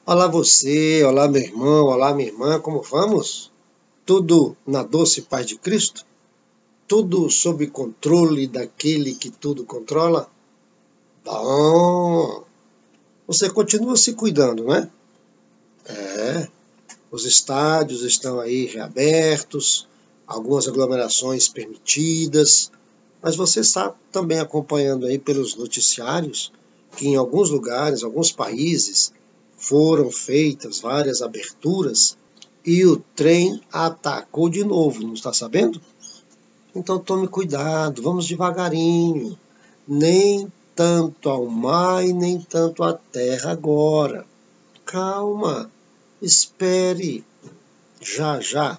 Olá você, olá meu irmão, olá minha irmã, como vamos? Tudo na doce paz de Cristo? Tudo sob controle daquele que tudo controla? Bom, você continua se cuidando, né? Os estádios estão aí reabertos, algumas aglomerações permitidas, mas você está também acompanhando aí pelos noticiários que em alguns lugares, alguns países, foram feitas várias aberturas e o trem atacou de novo, não está sabendo? Então tome cuidado, vamos devagarinho. Nem tanto ao mar e nem tanto à terra agora. Calma, espere. Já já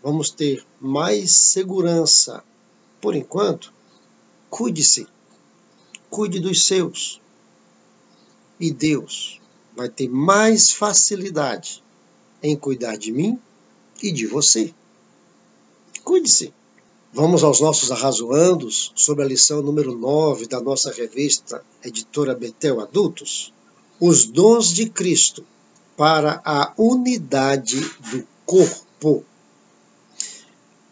vamos ter mais segurança. Por enquanto, cuide-se, cuide dos seus. E Deus vai ter mais facilidade em cuidar de mim e de você. Cuide-se. Vamos aos nossos arrazoandos sobre a lição número 9 da nossa revista Editora Betel Adultos. Os dons de Cristo para a unidade do corpo.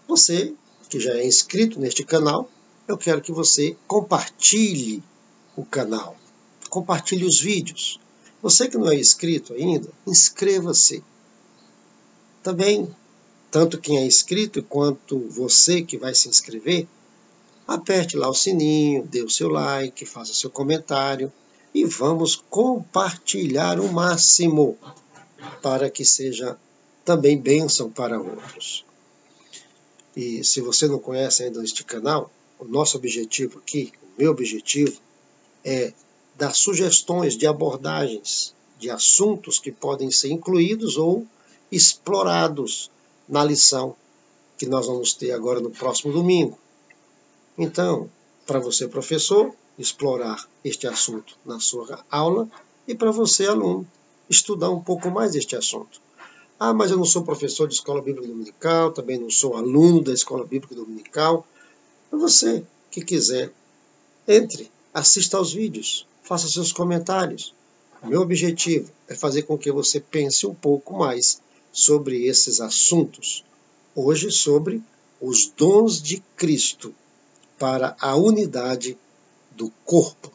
Você que já é inscrito neste canal, eu quero que você compartilhe o canal. Compartilhe os vídeos. Você que não é inscrito ainda, inscreva-se. Também, tanto quem é inscrito quanto você que vai se inscrever, aperte lá o sininho, dê o seu like, faça seu comentário e vamos compartilhar o máximo para que seja também bênção para outros. E se você não conhece ainda este canal, o nosso objetivo aqui, o meu objetivo, é dar sugestões de abordagens, de assuntos que podem ser incluídos ou explorados na lição que nós vamos ter agora no próximo domingo. Então, para você, professor, explorar este assunto na sua aula e para você, aluno, estudar um pouco mais este assunto. Ah, mas eu não sou professor de escola bíblica dominical, também não sou aluno da escola bíblica dominical. Para você que quiser, entre, assista aos vídeos, faça seus comentários. O meu objetivo é fazer com que você pense um pouco mais sobre esses assuntos. Hoje sobre os dons de Cristo para a unidade do corpo.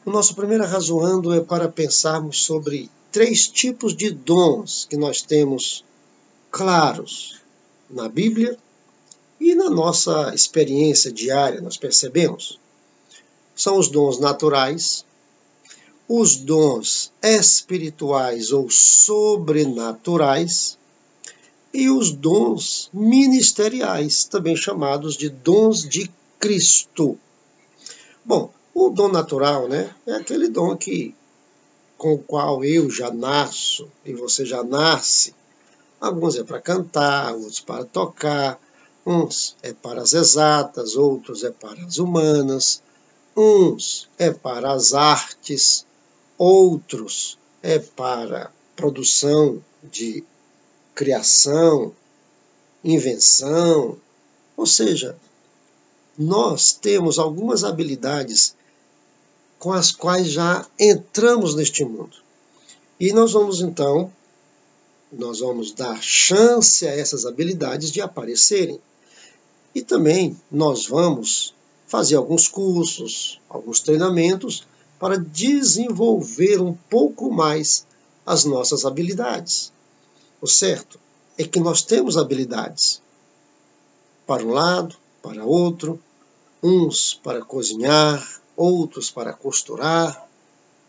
O nosso primeiro arrazoando é para pensarmos sobre 3 tipos de dons que nós temos claros na Bíblia e na nossa experiência diária, nós percebemos. São os dons naturais, os dons espirituais ou sobrenaturais e os dons ministeriais, também chamados de dons de Cristo. Bom, o dom natural, né, é aquele dom com o qual eu já nasço e você já nasce. Alguns é para cantar, outros para tocar, uns é para as exatas, outros é para as humanas, uns é para as artes, outros é para produção de criação, invenção. Ou seja, nós temos algumas habilidades com as quais já entramos neste mundo. E nós vamos dar chance a essas habilidades de aparecerem. E também nós vamos fazer alguns cursos, alguns treinamentos para desenvolver um pouco mais as nossas habilidades. O certo é que nós temos habilidades para um lado, para outro, uns para cozinhar, outros para costurar,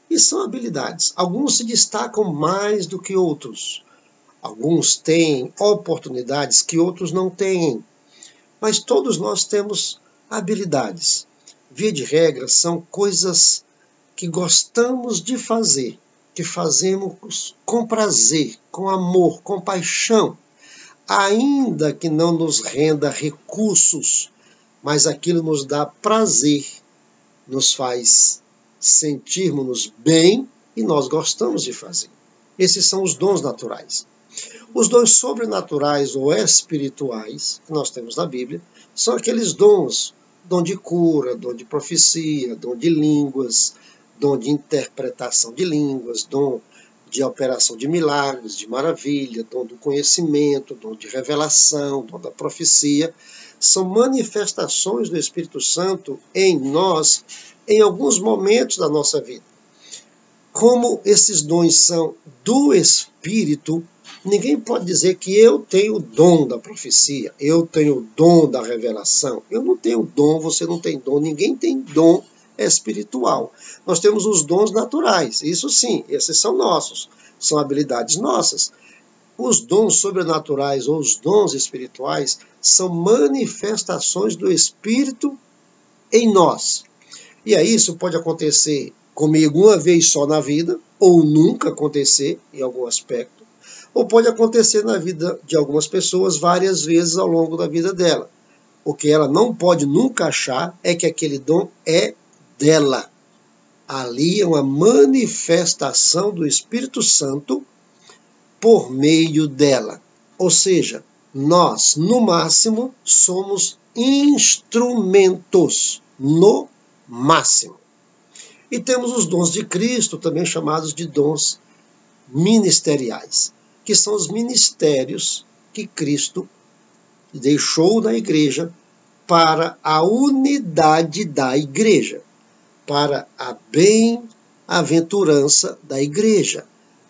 e são habilidades. Alguns se destacam mais do que outros. Alguns têm oportunidades que outros não têm. Mas todos nós temos habilidades. Via de regra, são coisas que gostamos de fazer, que fazemos com prazer, com amor, com paixão, ainda que não nos renda recursos, mas aquilo nos dá prazer, nos faz sentirmos-nos bem e nós gostamos de fazer. Esses são os dons naturais. Os dons sobrenaturais ou espirituais que nós temos na Bíblia são aqueles dons, dom de cura, dom de profecia, dom de línguas, dom de interpretação de línguas, dom de operação de milagres, de maravilha, dom do conhecimento, dom de revelação, dom da profecia, são manifestações do Espírito Santo em nós, em alguns momentos da nossa vida. Como esses dons são do Espírito, ninguém pode dizer que eu tenho o dom da profecia, eu tenho o dom da revelação. Eu não tenho dom, você não tem dom, ninguém tem dom espiritual. Nós temos os dons naturais, isso sim, esses são nossos, são habilidades nossas. Os dons sobrenaturais ou os dons espirituais são manifestações do Espírito em nós. E aí isso pode acontecer comigo uma vez só na vida, ou nunca acontecer em algum aspecto, ou pode acontecer na vida de algumas pessoas várias vezes ao longo da vida dela. O que ela não pode nunca achar é que aquele dom é dela. Ali é uma manifestação do Espírito Santo por meio dela. Ou seja, nós, no máximo, somos instrumentos, no máximo. E temos os dons de Cristo, também chamados de dons ministeriais, que são os ministérios que Cristo deixou na igreja para a unidade da igreja, para a bem-aventurança da igreja,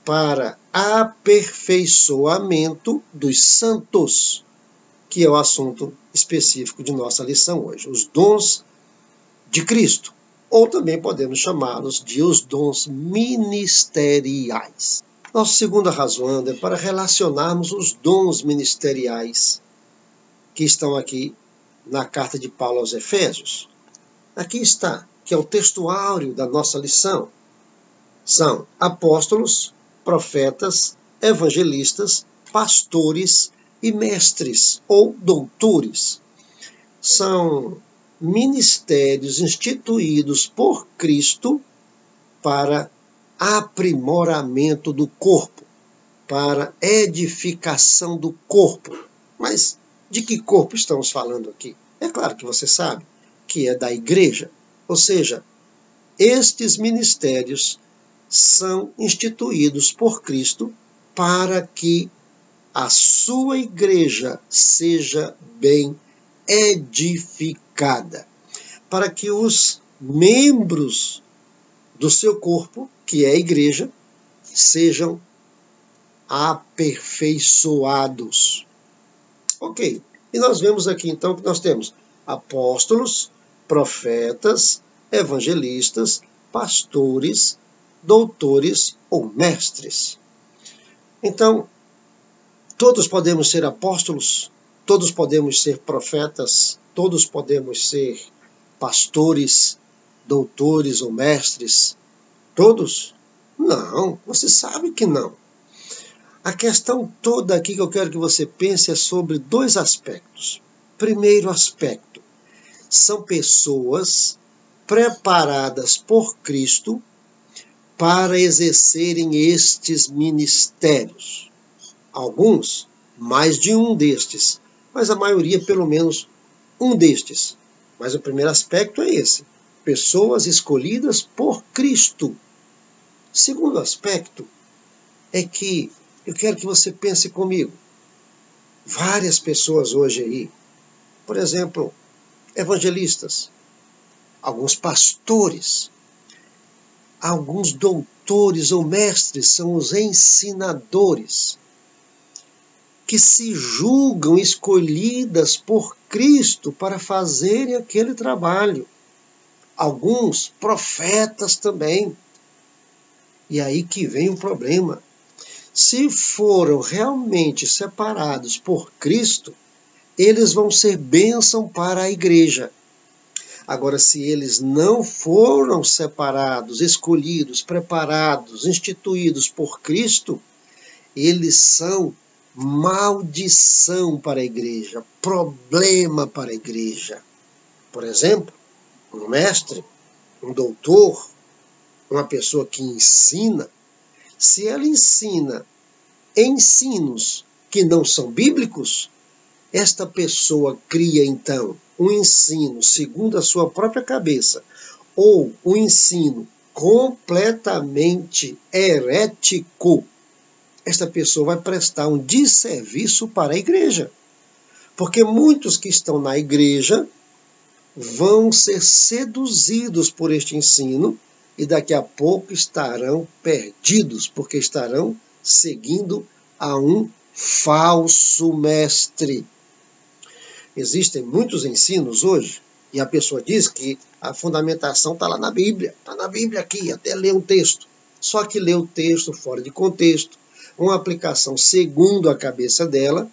para aperfeiçoamento dos santos, que é o assunto específico de nossa lição hoje. Os dons de Cristo, ou também podemos chamá-los de os dons ministeriais. Nossa segunda razão é para relacionarmos os dons ministeriais que estão aqui na carta de Paulo aos Efésios. Aqui está, que é o textuário da nossa lição. São apóstolos, profetas, evangelistas, pastores e mestres ou doutores. São ministérios instituídos por Cristo para aprimoramento do corpo, para edificação do corpo. Mas de que corpo estamos falando aqui? É claro que você sabe que é da igreja. Ou seja, estes ministérios são instituídos por Cristo para que a sua igreja seja bem edificada, para que os membros do seu corpo, que é a igreja, sejam aperfeiçoados. Ok, e nós vemos aqui então que nós temos apóstolos, profetas, evangelistas, pastores, doutores ou mestres. Então, todos podemos ser apóstolos, todos podemos ser profetas, todos podemos ser pastores, doutores ou mestres. Todos? Não, você sabe que não. A questão toda aqui que eu quero que você pense é sobre dois aspectos. Primeiro aspecto, são pessoas preparadas por Cristo para exercerem estes ministérios. Alguns, mais de um destes, mas a maioria pelo menos um destes. Mas o primeiro aspecto é esse, pessoas escolhidas por Cristo. Segundo aspecto é que eu quero que você pense comigo. Várias pessoas hoje aí, por exemplo, evangelistas, alguns pastores, alguns doutores ou mestres, são os ensinadores, que se julgam escolhidas por Cristo para fazerem aquele trabalho. Alguns profetas também. E aí que vem o problema. Se foram realmente separados por Cristo, eles vão ser bênção para a igreja. Agora, se eles não foram separados, escolhidos, preparados, instituídos por Cristo, eles são maldição para a igreja, problema para a igreja. Por exemplo, um mestre, um doutor, uma pessoa que ensina, se ela ensina ensinos que não são bíblicos, esta pessoa cria então um ensino segundo a sua própria cabeça, ou um ensino completamente herético, esta pessoa vai prestar um desserviço para a igreja. Porque muitos que estão na igreja vão ser seduzidos por este ensino e daqui a pouco estarão perdidos, porque estarão seguindo a um falso mestre. Existem muitos ensinos hoje, e a pessoa diz que a fundamentação está lá na Bíblia. Está na Bíblia aqui, até ler um texto. Só que lê o texto fora de contexto, uma aplicação segundo a cabeça dela,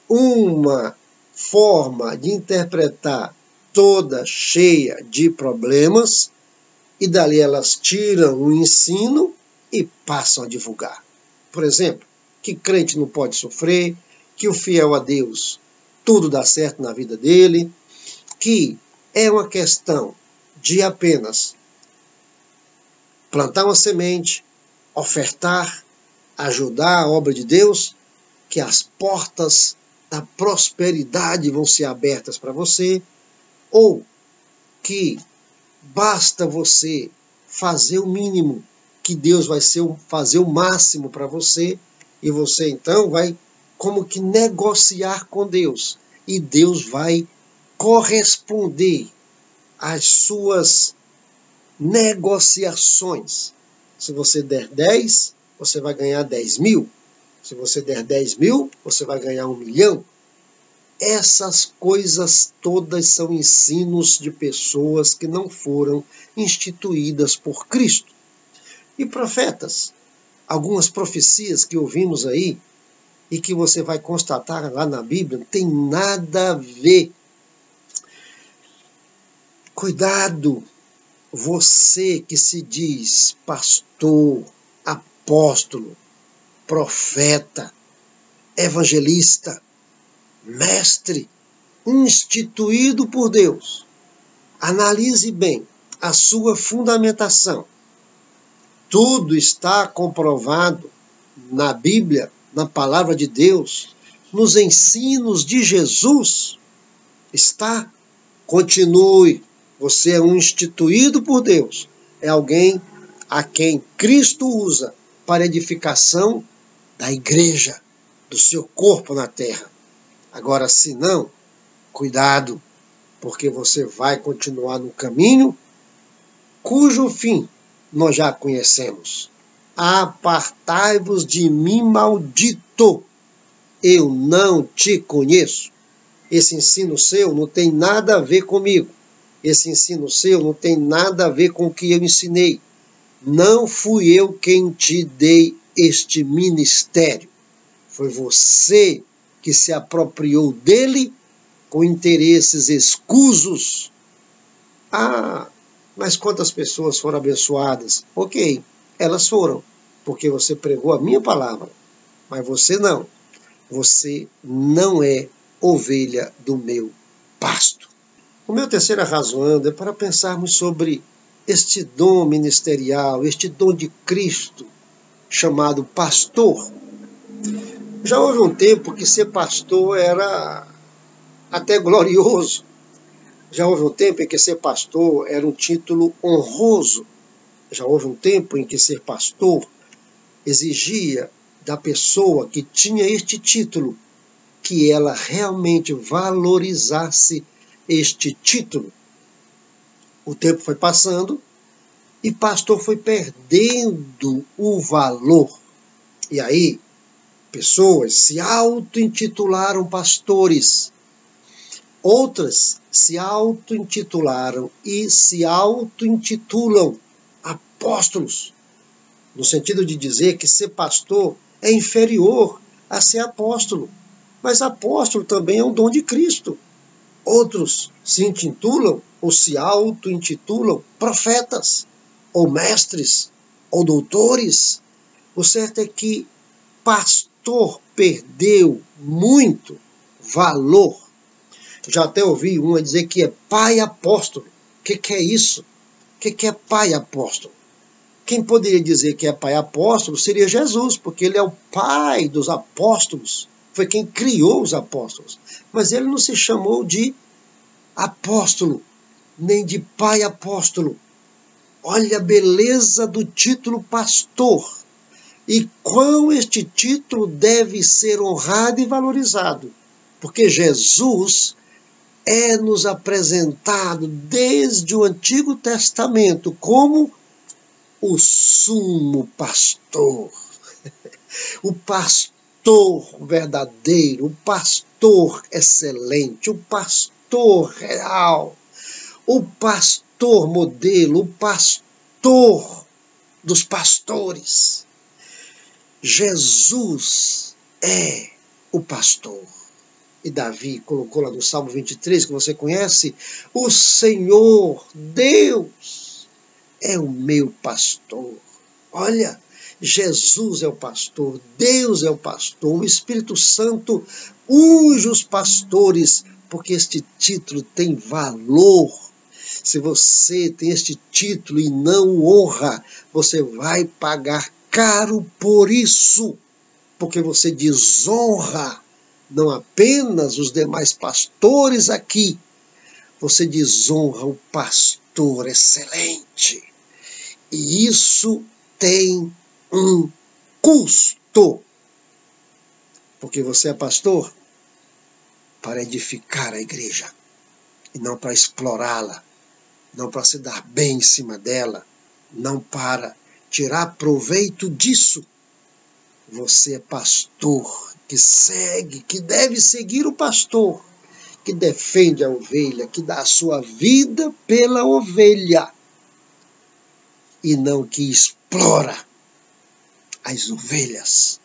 uma forma de interpretar toda cheia de problemas, e dali elas tiram o ensino e passam a divulgar. Por exemplo, que crente não pode sofrer, que o fiel a Deus tudo dá certo na vida dele, que é uma questão de apenas plantar uma semente, ofertar, ajudar a obra de Deus, que as portas da prosperidade vão ser abertas para você, ou que basta você fazer o mínimo, que Deus vai fazer o máximo para você, e você então vai como que negociar com Deus, e Deus vai corresponder às suas negociações. Se você der 10, você vai ganhar 10 mil. Se você der 10 mil, você vai ganhar 1 milhão. Essas coisas todas são ensinos de pessoas que não foram instituídas por Cristo. E profetas, algumas profecias que ouvimos aí, e que você vai constatar lá na Bíblia, não tem nada a ver. Cuidado, você que se diz pastor, apóstolo, profeta, evangelista, mestre, instituído por Deus. Analise bem a sua fundamentação. Tudo está comprovado na Bíblia, na palavra de Deus, nos ensinos de Jesus. Está? Continue. Você é um instituído por Deus. É alguém a quem Cristo usa para edificação da igreja, do seu corpo na terra. Agora, se não, cuidado, porque você vai continuar no caminho cujo fim nós já conhecemos. Apartai-vos de mim, maldito, eu não te conheço. Esse ensino seu não tem nada a ver comigo. Esse ensino seu não tem nada a ver com o que eu ensinei. Não fui eu quem te dei este ministério. Foi você que se apropriou dele com interesses escusos. Ah, mas quantas pessoas foram abençoadas? Ok, elas foram, porque você pregou a minha palavra. Mas você não. Você não é ovelha do meu pasto. O meu terceiro arrazoando é para pensarmos sobre este dom ministerial, este dom de Cristo, chamado pastor. Já houve um tempo que ser pastor era até glorioso. Já houve um tempo em que ser pastor era um título honroso. Já houve um tempo em que ser pastor exigia da pessoa que tinha este título que ela realmente valorizasse este título. O tempo foi passando e pastor foi perdendo o valor. E aí, pessoas se auto-intitularam pastores. Outras se auto-intitularam e se auto-intitulam apóstolos, no sentido de dizer que ser pastor é inferior a ser apóstolo. Mas apóstolo também é um dom de Cristo. Outros se intitulam ou se auto-intitulam profetas, ou mestres, ou doutores. O certo é que pastor perdeu muito valor. Já até ouvi uma dizer que é pai apóstolo. O que é isso? O que é pai apóstolo? Quem poderia dizer que é pai apóstolo seria Jesus, porque ele é o pai dos apóstolos. Foi quem criou os apóstolos. Mas ele não se chamou de apóstolo, nem de pai apóstolo. Olha a beleza do título pastor e quão este título deve ser honrado e valorizado, porque Jesus é nos apresentado desde o Antigo Testamento como o sumo pastor, o pastor verdadeiro, o pastor excelente, o pastor real, o pastor modelo, o pastor dos pastores. Jesus é o pastor. E Davi colocou lá no Salmo 23, que você conhece, o Senhor, Deus, é o meu pastor. Olha, Jesus é o pastor, Deus é o pastor, o Espírito Santo unge os pastores, porque este título tem valor. Se você tem este título e não o honra, você vai pagar caro por isso, porque você desonra não apenas os demais pastores aqui, você desonra o pastor excelente. E isso tem um custo. Porque você é pastor para edificar a igreja, e não para explorá-la, não para se dar bem em cima dela, não para tirar proveito disso. Você é pastor que segue, que deve seguir o pastor, que defende a ovelha, que dá a sua vida pela ovelha, e não que explora as ovelhas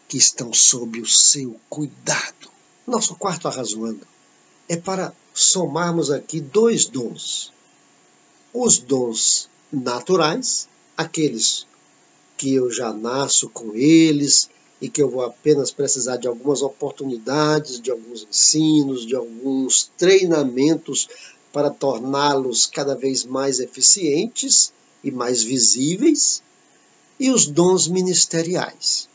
que estão sob o seu cuidado. Nosso quarto arrazoando é para somarmos aqui dois dons. Os dons naturais, aqueles que eu já nasço com eles e que eu vou apenas precisar de algumas oportunidades, de alguns ensinos, de alguns treinamentos para torná-los cada vez mais eficientes e mais visíveis, e os dons ministeriais.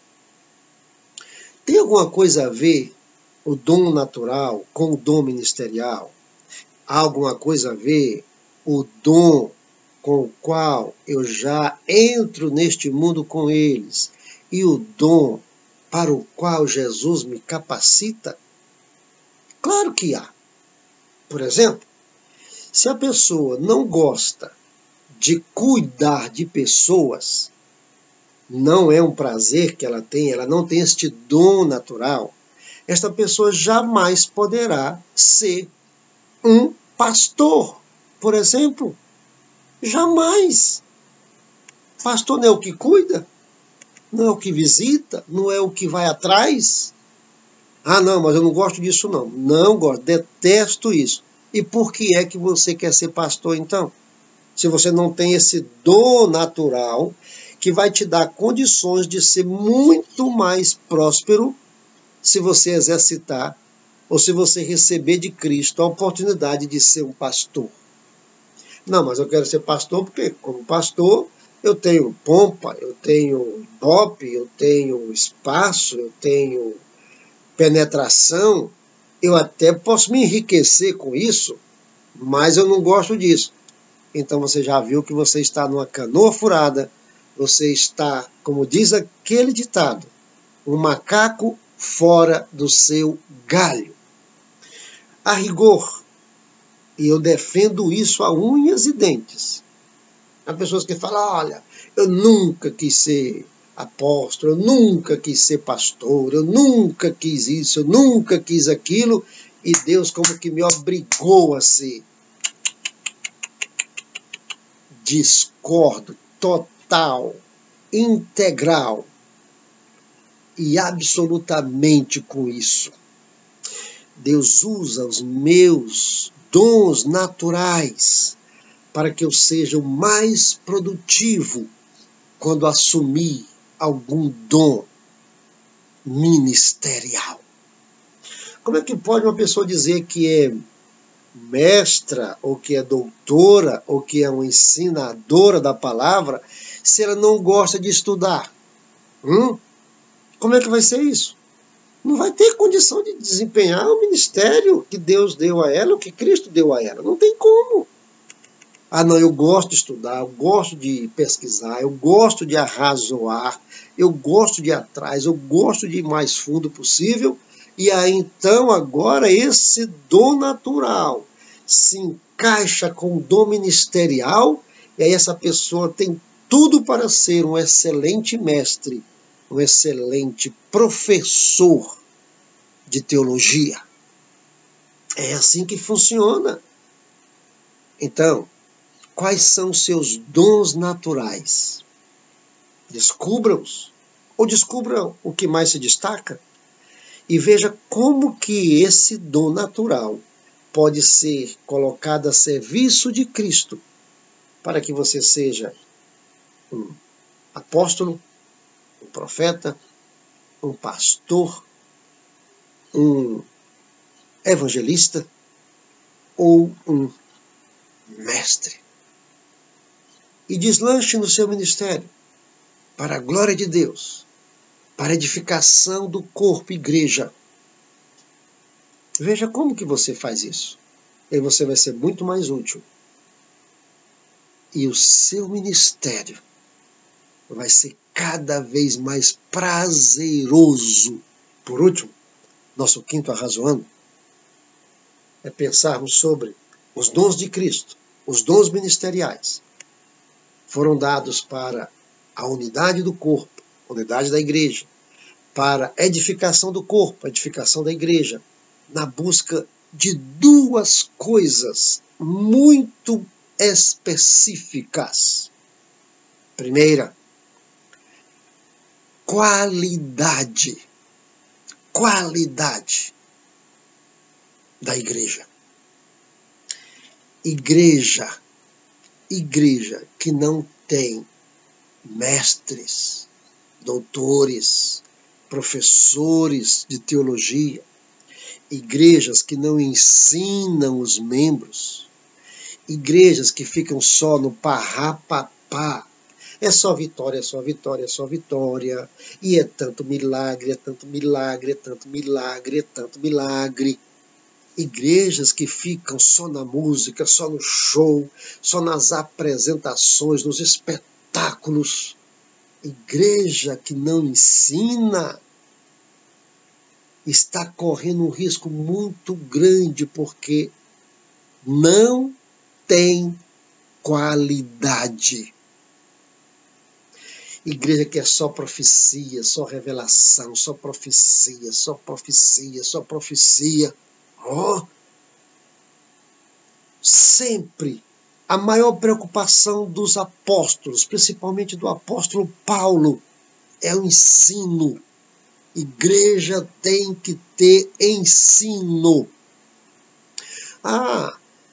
Tem alguma coisa a ver o dom natural com o dom ministerial? Há alguma coisa a ver o dom com o qual eu já entro neste mundo com eles e o dom para o qual Jesus me capacita? Claro que há. Por exemplo, se a pessoa não gosta de cuidar de pessoas, não é um prazer que ela tem, ela não tem este dom natural, esta pessoa jamais poderá ser um pastor, por exemplo. Jamais. Pastor não é o que cuida, não é o que visita, não é o que vai atrás. Ah, não, mas eu não gosto disso não. Não gosto, detesto isso. E por que é que você quer ser pastor então? Se você não tem esse dom natural que vai te dar condições de ser muito mais próspero se você exercitar ou se você receber de Cristo a oportunidade de ser um pastor. Não, mas eu quero ser pastor porque, como pastor, eu tenho pompa, eu tenho ibope, eu tenho espaço, eu tenho penetração, eu até posso me enriquecer com isso, mas eu não gosto disso. Então você já viu que você está numa canoa furada, você está, como diz aquele ditado, um macaco fora do seu galho. A rigor, e eu defendo isso a unhas e dentes. Há pessoas que falam, olha, eu nunca quis ser apóstolo, eu nunca quis ser pastor, eu nunca quis isso, eu nunca quis aquilo, e Deus como que me obrigou a ser. Discordo total, integral e absolutamente com isso. Deus usa os meus dons naturais para que eu seja o mais produtivo quando assumir algum dom ministerial. Como é que pode uma pessoa dizer que é mestra, ou que é doutora, ou que é uma ensinadora da palavra, se ela não gosta de estudar? Como é que vai ser isso? Não vai ter condição de desempenhar o ministério que Deus deu a ela, o que Cristo deu a ela. Não tem como. Ah, não, eu gosto de estudar, eu gosto de pesquisar, eu gosto de arrazoar, eu gosto de ir atrás, eu gosto de ir mais fundo possível. E aí, então, agora esse dom natural se encaixa com o dom ministerial, e aí essa pessoa tem tudo para ser um excelente mestre, um excelente professor de teologia. É assim que funciona. Então, quais são os seus dons naturais? Descubra-os, ou descubra o que mais se destaca, e veja como que esse dom natural pode ser colocado a serviço de Cristo, para que você seja um apóstolo, um profeta, um pastor, um evangelista ou um mestre. E deslanche no seu ministério, para a glória de Deus, para a edificação do corpo igreja. Veja como que você faz isso. E você vai ser muito mais útil. E o seu ministério vai ser cada vez mais prazeroso. Por último, nosso quinto arrazoando é pensarmos sobre os dons de Cristo, os dons ministeriais. Foram dados para a unidade do corpo, a unidade da igreja, para a edificação do corpo, a edificação da igreja, na busca de duas coisas muito específicas. Primeira, qualidade. Qualidade da igreja. Igreja que não tem mestres, doutores, professores de teologia, igrejas que não ensinam os membros, igrejas que ficam só no parrapapá. É só vitória, é só vitória, é só vitória. E é tanto milagre, é tanto milagre, é tanto milagre, é tanto milagre. Igrejas que ficam só na música, só no show, só nas apresentações, nos espetáculos. Igreja que não ensina está correndo um risco muito grande porque não tem qualidade. Igreja que é só profecia, só revelação, só profecia, só profecia, só profecia. Sempre a maior preocupação dos apóstolos, principalmente do apóstolo Paulo, é o ensino. Igreja tem que ter ensino.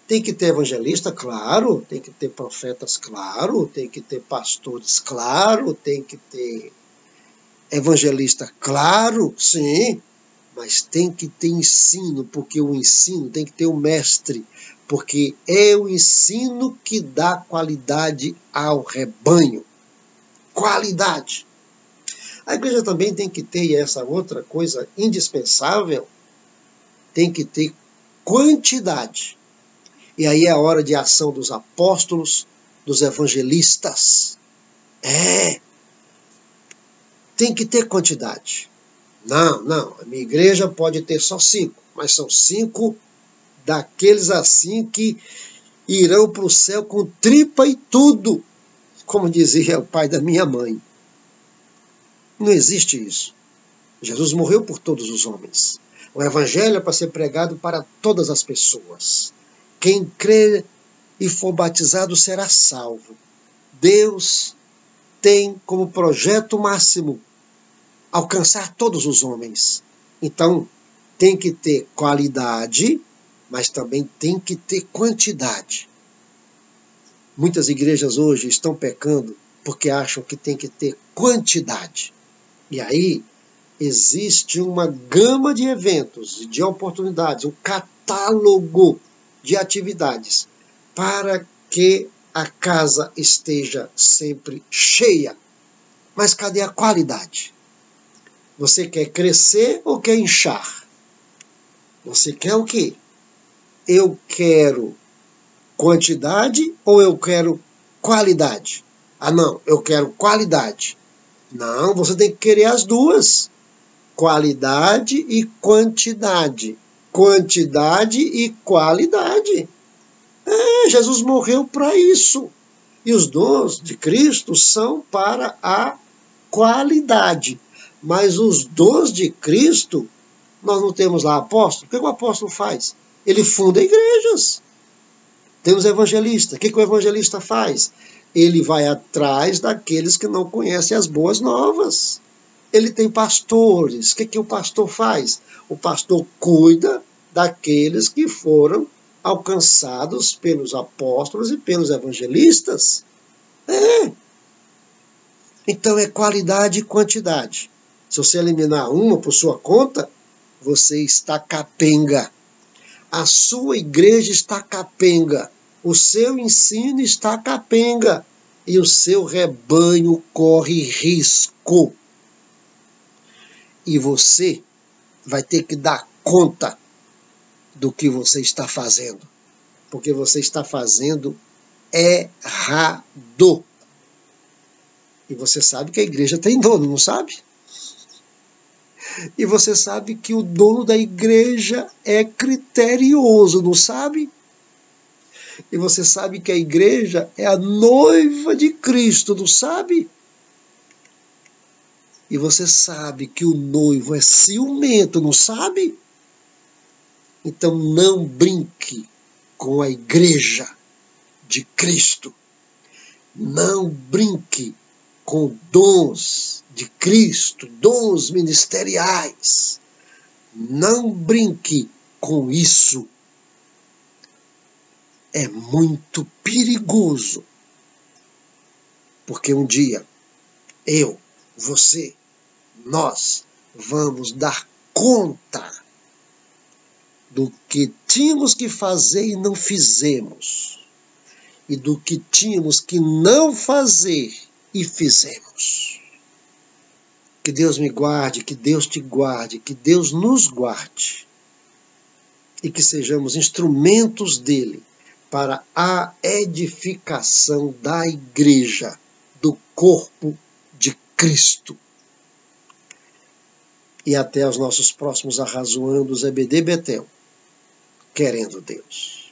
Tem que ter evangelista, claro, tem que ter profetas, claro, tem que ter pastores, claro, tem que ter evangelista, claro, sim, mas tem que ter ensino, porque o ensino tem que ter o mestre, porque é o ensino que dá qualidade ao rebanho. Qualidade. A igreja também tem que ter, e essa outra coisa indispensável, tem que ter quantidade. E aí é a hora de ação dos apóstolos, dos evangelistas. Tem que ter quantidade. Não, a minha igreja pode ter só 5, mas são 5 daqueles assim que irão para o céu com tripa e tudo, como dizia o pai da minha mãe. Não existe isso. Jesus morreu por todos os homens. O evangelho é para ser pregado para todas as pessoas. Quem crê e for batizado será salvo. Deus tem como projeto máximo alcançar todos os homens. Então, tem que ter qualidade, mas também tem que ter quantidade. Muitas igrejas hoje estão pecando porque acham que tem que ter quantidade. E aí existe uma gama de eventos e de oportunidades, um catálogo de atividades para que a casa esteja sempre cheia. Mas cadê a qualidade? Você quer crescer ou quer inchar? Você quer o quê? Eu quero quantidade ou eu quero qualidade? Ah, não, eu quero qualidade. Não, você tem que querer as duas. Qualidade e quantidade. Quantidade e qualidade. Jesus morreu para isso. E os dons de Cristo são para a qualidade. Mas os dons de Cristo, nós não temos lá apóstolo. O que o apóstolo faz? Ele funda igrejas. Temos evangelista. O que o evangelista faz? Ele vai atrás daqueles que não conhecem as boas novas. Ele tem pastores. O que o pastor faz? O pastor cuida daqueles que foram alcançados pelos apóstolos e pelos evangelistas. Então é qualidade e quantidade. Se você eliminar uma por sua conta, você está capenga. A sua igreja está capenga. O seu ensino está capenga. E o seu rebanho corre risco. E você vai ter que dar conta do que você está fazendo. Porque você está fazendo errado. E você sabe que a igreja tem dono, não sabe? E você sabe que o dono da igreja é criterioso, não sabe? E você sabe que a igreja é a noiva de Cristo, não sabe? E você sabe que o noivo é ciumento, não sabe? Então não brinque com a igreja de Cristo. Não brinque com dons de Cristo, dons ministeriais. Não brinque com isso. É muito perigoso. Porque um dia, eu, você, nós vamos dar conta do que tínhamos que fazer e não fizemos. E do que tínhamos que não fazer e fizemos. Que Deus me guarde, que Deus te guarde, que Deus nos guarde. E que sejamos instrumentos dele para a edificação da igreja, do corpo de Cristo. E até os nossos próximos Arrazoandos EBD Betel, querendo Deus.